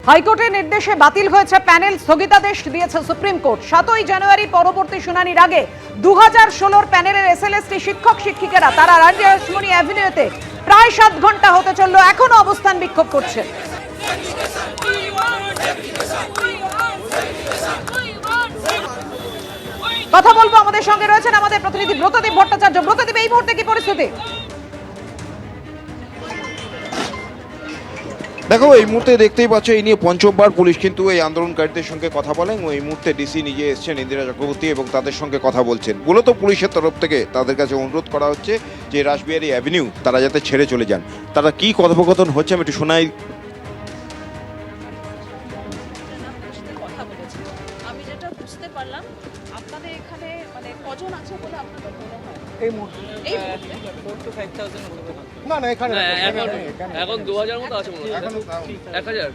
হাইকোর্টের নির্দেশে বাতিল হয়েছে প্যানেল, স্থগিতাদেশ দিয়েছে সুপ্রিম কোর্ট। 7ই জানুয়ারি পরবর্তী শুনানির আগে 2016 প্যানেলের এসএলএসটি শিক্ষক শিক্ষিকারা তারা রানী রাসমণি অ্যাভিনিউতে প্রায় 7 ঘন্টা হতে চলল, এখনো অবস্থান বিক্ষোভ করছে। কথা বলবো, আমাদের সঙ্গে রয়েছেন আমাদের প্রতিনিধি ব্রতদীপ ভট্টাচার্য। ব্রতদীপ, এই মুহূর্তে কি পরিস্থিতি? দেখো, এই মুহূর্তে দেখতেই পাচ্ছ এই নিয়ে পঞ্চমবার পুলিশ কিন্তু এই আন্দোলনকারীদের সঙ্গে কথা বলেন। এই মুহূর্তে ডিসি নিজে এসছেন, ইন্দিরা চক্রবর্তী, এবং তাদের সঙ্গে কথা বলছেন। মূলত পুলিশের তরফ থেকে তাদের কাছে অনুরোধ করা হচ্ছে যে রাসবিহারী অ্যাভিনিউ তারা যাতে ছেড়ে চলে যান। তারা কি কথোপকথন হচ্ছে আমি একটু শোনাই। আমি যেটা বুঝতে পারলাম, আপনাদের এখানে মানে কজন আছে বলে আপনাদের মনে হয়? এই মুহূর্তে এই মুহূর্তে 4 to 5,000 হবে না না এখানে এখন 2000 মতো আছে মনে হয়। এখন 1000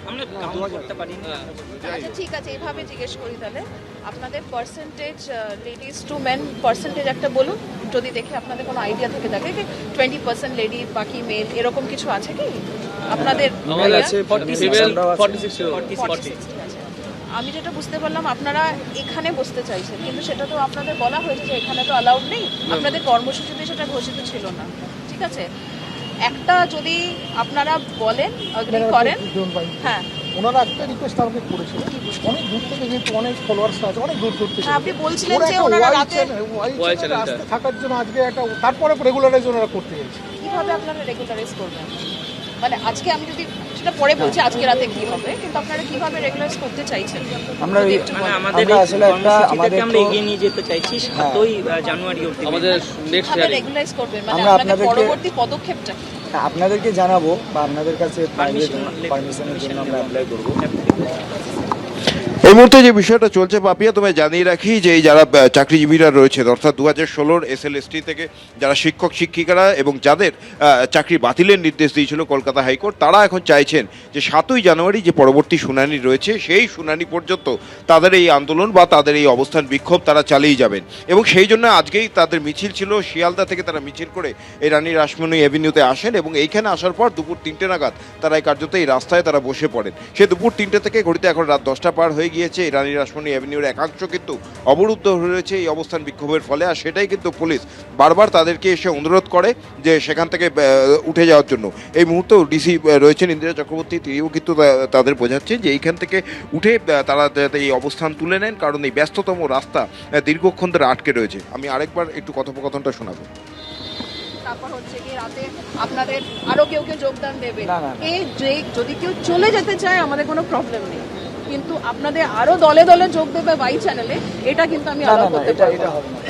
আমরা কাউন্ট করতে পারি না। আচ্ছা ঠিক আছে, এইভাবে জিজ্ঞেস করি তাহলে আপনাদের percentage ladies to men percentage একটা বলুন, যদি দেখে আপনাদের কোনো আইডিয়া থেকে থাকে যে 20% লেডি বাকি মেল এরকম কিছু আছে কি আপনাদের? আমাদের আছে 46 46 আছে। আমি যেটা বুঝতে পারলাম আপনারা এখানে বসতে চাইছেন, কিন্তু সেটা তো আপনাদের বলা হয়েছে যে এখানে তো অ্যালাউড নেই, আপনাদের কর্মসূচিতে সেটা ঘোষিত ছিল না। ঠিক আছে, একটা যদি আপনারা বলেন অ্যাগ্রি করেন। হ্যাঁ, ওনারা একটা রিকোয়েস্ট আমাকে করেছিলেন, অনেক দূর থেকে যেহেতু অনেক ফলোয়ার্স আছে, অনেক দূর দূর থেকে। হ্যাঁ, আপনি বলছিলেন যে ওনারা রাতে ওয়াই চ্যানেল থাকার জন্য আজকে একটা তারপরে রেগুলারাইজ ওনারা করতে চাইছে। কিভাবে আপনারা রেগুলারাইজ করবেন? মানে আজকে আমি যদি সেটা পরে বলছি আজকে রাতে কি হবে, কিন্তু আপনারা কিভাবে রেগুলারাইজ করতে চাইছেন? আমরা আমাদের আসলে একটা আমাদের আমরা এগিয়ে নিয়ে যেতে চাইছি 7ই জানুয়ারি অবধি। আমাদের নেক্সট কিভাবে ইয়ারে রেগুলারাইজ করবেন, মানে আমরা আপনাদের আপনাদেরকে- পরবর্তী পদক্ষেপটা কি? আপনাদেরকে জানাবো বা আপনাদের কাছে পারমিশনের জন্য আমরা অ্যাপ্লাই করব। এই মুহূর্তে যে বিষয়টা চলছে পাপিয়া, তোমায় জানিয়ে রাখি যে এই যারা চাকরিজীবীরা রয়েছেন, অর্থাৎ 2016 এসএলএসটি থেকে যারা শিক্ষক শিক্ষিকারা এবং যাদের চাকরি বাতিলের নির্দেশ দিয়েছিল কলকাতা হাইকোর্ট, তারা এখন চাইছেন যে 7ই জানুয়ারি যে পরবর্তী শুনানি রয়েছে সেই শুনানি পর্যন্ত তাদের এই আন্দোলন বা তাদের এই অবস্থান বিক্ষোভ তারা চালিয়ে যাবেন। এবং সেই জন্য আজকেই তাদের মিছিল ছিল, শিয়ালদা থেকে তারা মিছিল করে এই রানী রাসমণি অ্যাভিনিউতে আসেন এবং এইখানে আসার পর দুপুর 3টে নাগাদ তারা এই কার্যত এই রাস্তায় তারা বসে পড়েন। সে দুপুর 3টে থেকে ঘড়িতে এখন রাত 10টা পার হয়ে গিয়েছে। এই রানী রাসমণি অ্যাভিনিউর একাংশ কিন্তু অবরুদ্ধ হয়ে রয়েছে এই অবস্থান বিক্ষোভের ফলে। আর সেটাই কিন্তু পুলিশ বারবার তাদেরকে এসে অনুরোধ করে যে সেখান থেকে উঠে যাওয়ার জন্য। এই মুহূর্তে ডিসি রয়েছেন ইন্দিরা চক্রবর্তী, তিনিও কিন্তু তাদের বোঝাচ্ছেন যে এইখান থেকে উঠে তারা যাতে এই অবস্থান তুলে নেন, কারণ এই ব্যস্ততম রাস্তা দীর্ঘক্ষণ ধরে আটকে রয়েছে। আমি আরেকবার একটু কথোপকথনটা শোনাবো। তারপর হচ্ছে কি রাতে আপনাদের আরো কেউ যোগদান দেবে। না, না, না। এই যে যদি কেউ চলে যেতে চায় আমাদের কোনো প্রবলেম নেই, কিন্তু আপনাদের আরো দলে দলে যোগ দেবে বাই চ্যানেলে, এটা কিন্তু আমি অ্যালাউ করতে পারবো এটা না। হবে না।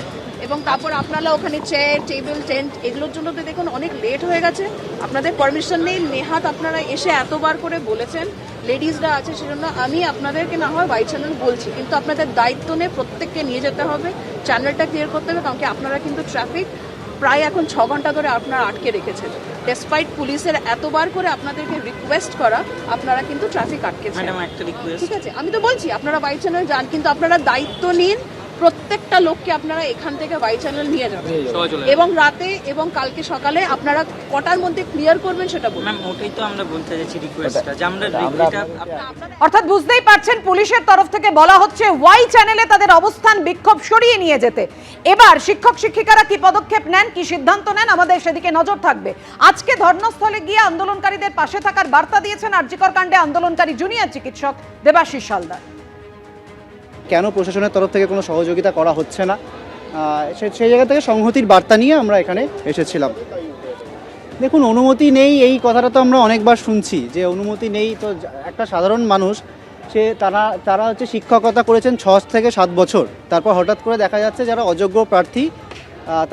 এবং তারপর আপনারা ওখানে চেয়ার টেবিল টেন্ট এগুলোর জন্য তো দেখুন অনেক লেট হয়ে গেছে, আপনাদের পারমিশন নেই। নেহাত আপনারা এসে এতবার করে বলেছেন, লেডিসরা আছে সেজন্য আমি আপনাদেরকে না হয় বাই চ্যানেল বলছি, কিন্তু আপনাদের দায়িত্ব নিয়ে প্রত্যেককে নিয়ে যেতে হবে, চ্যানেলটা ক্লিয়ার করতে হবে, কারণ কি আপনারা কিন্তু ট্রাফিক প্রায় এখন 6 ঘন্টা ধরে আপনারা আটকে রেখেছেন। ডেসপাইট পুলিশের এতবার করে আপনাদেরকে রিকোয়েস্ট করা, আপনারা কিন্তু ট্রাফিক আটকেছেন। ম্যাডাম একটা রিকোয়েস্ট, ঠিক আছে, আমি তো বলছি আপনারা বাই চ্যানেল যান, কিন্তু আপনারা দায়িত্ব নিন, প্রত্যেকটা লোককে আপনারা এখান থেকে বাই চ্যানেল নিয়ে যাবেন সবাই চলে এবং রাতে এবং কালকে সকালে আপনারা কটার মধ্যে ক্লিয়ার করবেন সেটা বলুন। ম্যাম ওটাই তো আমরা বলতে চাইছি রিকোয়েস্টটা, যে আমরা অর্থাৎ বুঝতেই পারছেন পুলিশের তরফ থেকে বলা হচ্ছে ওয়াই চ্যানেলে তাদের অবস্থান বিক্ষোভ সরিয়ে নিয়ে যেতে। এবার শিক্ষক শিক্ষিকারা কি পদক্ষেপ নেন, কি সিদ্ধান্ত নেন, আমাদের সেদিকে নজর থাকবে। আজকে ধর্মস্থলে গিয়ে আন্দোলনকারীদের পাশে থাকার বার্তা দিয়েছেন আরজিকর কাণ্ডে আন্দোলনকারী জুনিয়র চিকিৎসক দেবাশিস হালদার। কেন প্রশাসনের তরফ থেকে কোনো সহযোগিতা করা হচ্ছে না, সেই জায়গা থেকে সংহতির বার্তা নিয়ে আমরা এখানে এসেছিলাম। দেখুন, অনুমতি নেই এই কথাটা তো আমরা অনেকবার শুনছি, যে অনুমতি নেই। তো একটা সাধারণ মানুষ তারা হচ্ছে শিক্ষকতা করেছেন 6 থেকে 7 বছর, তারপর হঠাৎ করে দেখা যাচ্ছে যারা অযোগ্য প্রার্থী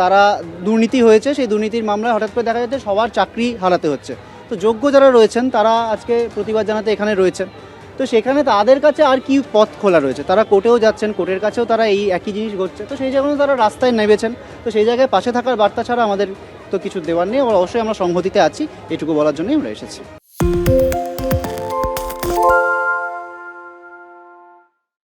তারা দুর্নীতি হয়েছে, সেই দুর্নীতির মামলায় হঠাৎ করে দেখা যাচ্ছে সবার চাকরি হারাতে হচ্ছে। তো যোগ্য যারা রয়েছেন তারা আজকে প্রতিবাদ জানাতে এখানে রয়েছেন। তো সেখানে তাদের কাছে আর কি পথ খোলা রয়েছে, তারা কোর্টেও যাচ্ছেন, কোর্টের কাছেও তারা এই একই জিনিস ঘটছে। তো সেই জায়গায় তারা রাস্তায় নেমেছেন। তো সেই জায়গায় পাশে থাকার বার্তা ছাড়া আমাদের তো কিছু দেওয়ার নেই। অবশ্যই আমরা সংহতিতে আছি, এটুকু বলার জন্যই আমরা এসেছি।